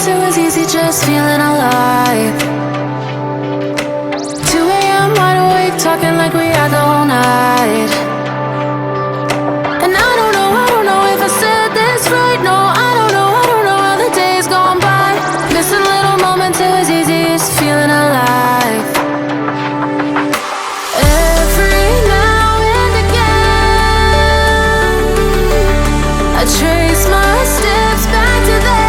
moments it was easy just feeling alive. 2 a.m. wide awake, talking like we had the whole night. And I don't know if I said this right. No, I don't know how the days gone by. Missing little moments, it was easy just feeling alive. Every now and again, I trace my steps back to then.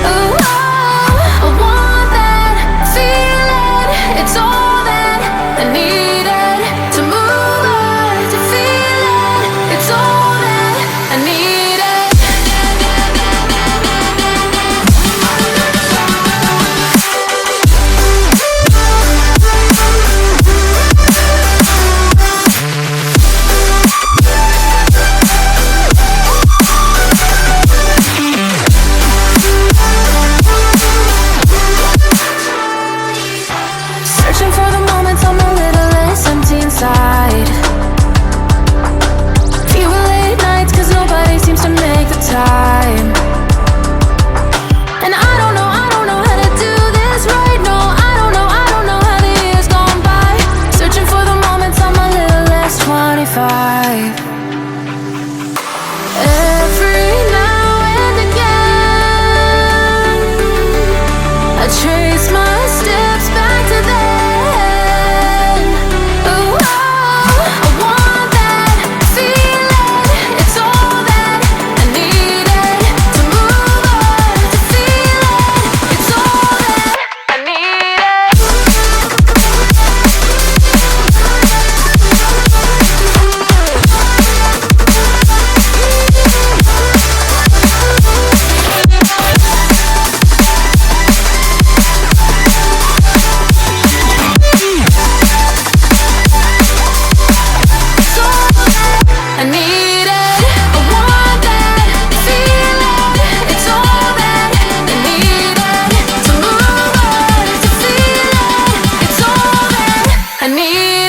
Ooh, oh, I want that feeling. It's all that I needed to move on, to feel it. It's all that I needed. Searching for